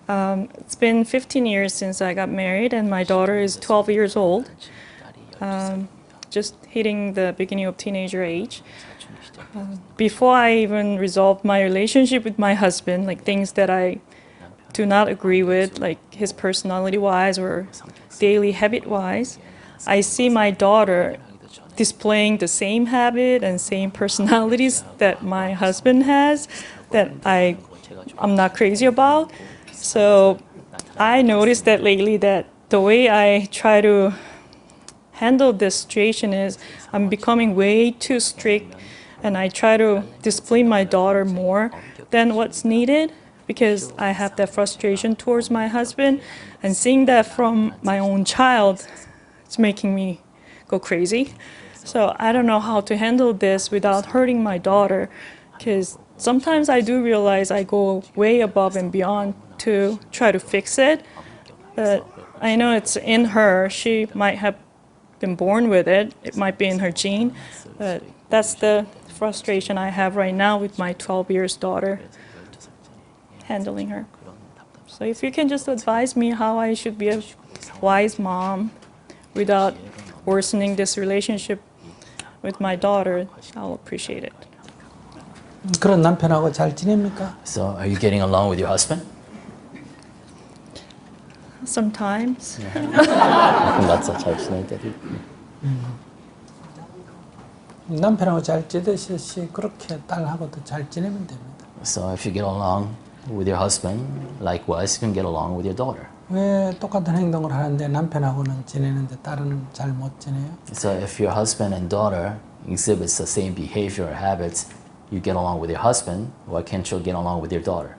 It's been 15 years since I got married, and my daughter is 12 years old, just hitting the beginning of teenager age. Before I even resolved my relationship with my husband, like things that I do not agree with, like his personality-wise or daily habit-wise, I see my daughter displaying the same habit and same personalities that my husband has that I'm not crazy about. So I noticed that lately that the way I try to handle this situation is I'm becoming way too strict, and I try to discipline my daughter more than what's needed because I have that frustration towards my husband, and seeing that from my own child, it's making me go crazy. So I don't know how to handle this without hurting my daughter, because sometimes I do realize I go way above and beyond to try to fix it, but I know it's in her. She might have been born with it. It might be in her gene, but that's the frustration I have right now with my 12 years daughter, handling her. So if you can just advise me how I should be a wise mom without worsening this relationship with my daughter, I'll appreciate it. 그런 남편하고 잘 지냅니까? So, are you getting along with your husband? Sometimes. 맞죠, 잘 지낼 때도 있고. 남편하고 잘 지내듯이 그렇게 딸하고도 잘 지내면 됩니다. So, if you get along with your husband, likewise, you can get along with your daughter. 왜 똑같은 행동을 하는데 남편하고는 지내는데 딸은 잘 못 지내요? So, if your husband and daughter exhibits the same behavior or habits, you get along with your husband, why can't you get along with your daughter?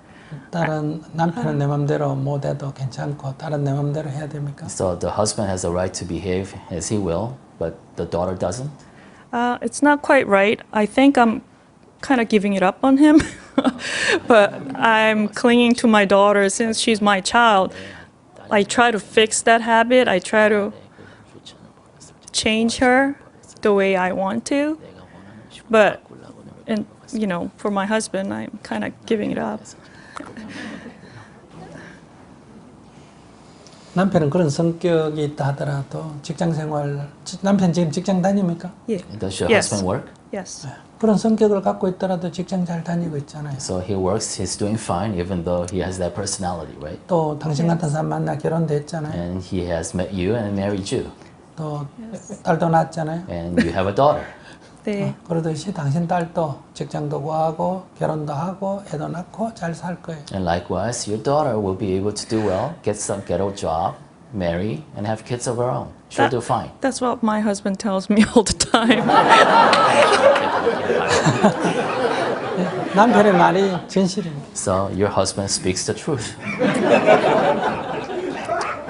딸은 남편은 내 맘대로 못해도 괜찮고 딸은 내 맘대로 해야 됩니까? So the husband has a right to behave as he will, but the daughter doesn't? It's not quite right. I think I'm kind of giving it up on him, but I'm clinging to my daughter since she's my child. I try to fix that habit. I try to change her the way I want to, but for my husband, I'm kind of giving it up. 남편은 그런 성격이 있다 하더라도 직장생활, 남편 지금 직장 다닙니까? Yeah. Does your Yes. husband work? Yes. 그런 성격을 갖고 있더라도 직장 잘 다니고 있잖아요. So he works, he's doing fine, even though he has that personality, right? 또 당신 같은 사람 만나 결혼됐잖아요. And he has met you and married you, 또 딸도 낳았잖아요. and you have a daughter. 네. 그러듯이 당신 딸도 직장도 구하고 결혼도 하고 애도 낳고 잘 살 거예요. And likewise, your daughter will be able to do well, get a job, marry, and have kids of her own. She'll do fine. That's what my husband tells me all the time. 남편의 말이 진실입니다. So your husband speaks the truth.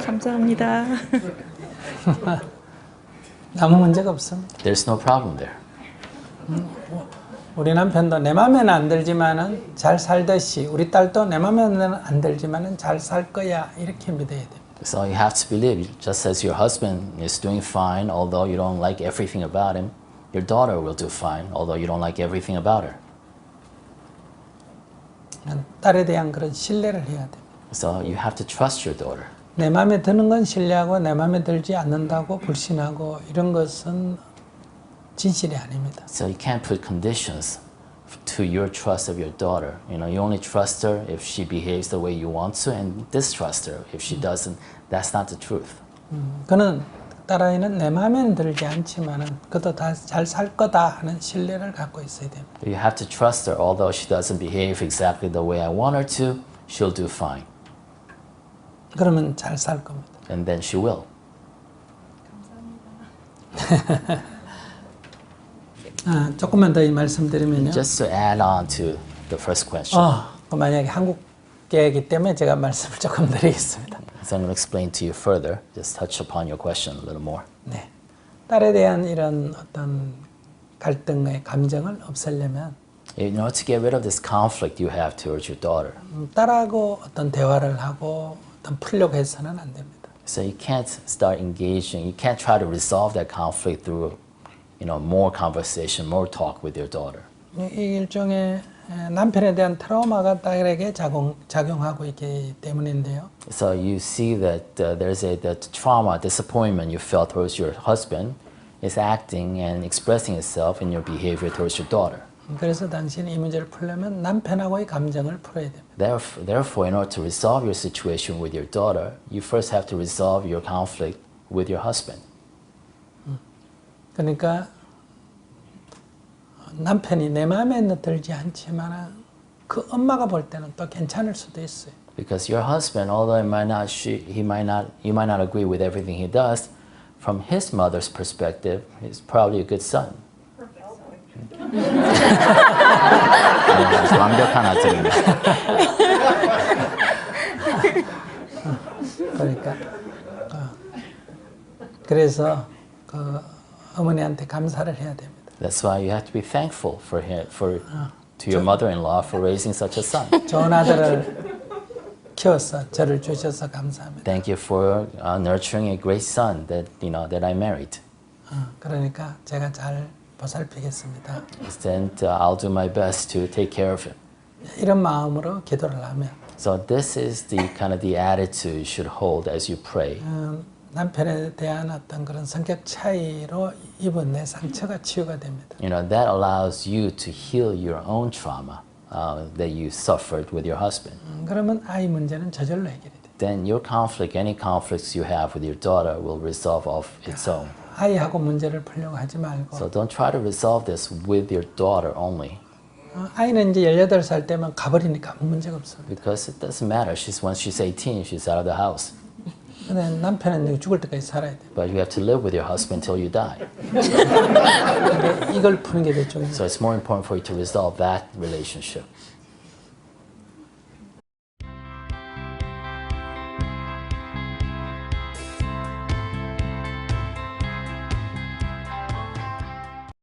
감사합니다. 아무 문제가 없습니다. There's no problem there. 우리 남편도 내 마음에는 안 들지만은 잘 살듯이 우리 딸도 내 마음에는 안 들지만은 잘 살 거야 이렇게 믿어야 됩니다. So you have to believe, just as your husband is doing fine, although you don't like everything about him, your daughter will do fine, although you don't like everything about her. 딸에 대한 그런 신뢰를 해야 됩니다. So you have to trust your daughter. 내 마음에 드는 건 신뢰하고 내 마음에 들지 않는다고 불신하고 이런 것은 진실이 아닙니다. So you can't put conditions to your trust of your daughter. You only trust her if she behaves the way you want to, and distrust her if she doesn't. That's not the truth. 그는 딸아이는 내 마음에는 들지 않지만은 그도 다 잘 살 거다 하는 신뢰를 갖고 있어야 됩니다. You have to trust her, although she doesn't behave exactly the way I want her to, she'll do fine. 그러면 잘 살 겁니다. And then she will. 조금만 더 말씀드리면요. Just to add on to the first question. 만약에 한국계이기 때문에 제가 말씀을 조금 드리겠습니다. So I'm going to explain to you further, just touch upon your question a little more. 네. 딸에 대한 이런 어떤 갈등의 감정을 없애려면 In order to get rid of this conflict you have towards your daughter, 딸하고 어떤 대화를 하고 어떤 풀려고 해서는 안 됩니다. so you can't start engaging, you can't try to resolve that conflict through more conversation, more talk with your daughter. 이 일종의 남편에 대한 트라우마가 딸에게 작용하고 있기 때문인데요. So you see that there's the trauma, disappointment you felt towards your husband is acting and expressing itself in your behavior towards your daughter. 그래서 당신이 이 문제를 풀려면 남편하고의 감정을 풀어야 됩니다. Therefore, in order to resolve your situation with your daughter, you first have to resolve your conflict with your husband. 그러니까 남편이 내 마음에 들지 않지만 그 엄마가 볼 때는 또 괜찮을 수도 있어요. Because your husband, although you might not agree with everything he does, from his mother's perspective, he's probably a good son. 완벽한 아들입니다. 그러니까 그래서 그 어머니한테 감사를 해야 됩니다. That's why you have to be thankful to your mother-in-law for raising such a son. 좋은 아들을 키워서 저를 주셔서 감사합니다. Thank you for nurturing a great son that I married. 그러니까 제가 잘 보살피겠습니다. Then I'll do my best to take care of him. 이런 마음으로 기도를 하면 So this is the kind of the attitude you should hold as you pray. 남편에 대한 어떤 그런 성격 차이로 입은 내 상처가 치유가 됩니다. That allows you to heal your own trauma that you suffered with your husband. 그러면 아이 문제는 저절로 해결이 돼. Then your conflict, any conflicts you have with your daughter will resolve of its own. 아이하고 문제를 풀려고 하지 말고 So don't try to resolve this with your daughter only. 아이는 이제 18살 되면 가버리니까 아무 문제가 없어요. Because it doesn't matter. Once she's 18, she's out of the house. 근데 남편은 죽을 때까지 살아야 돼. But you have to live with your husband till you die. 이걸 푸는 게 더 중요해요. So it's more important for you to resolve that relationship.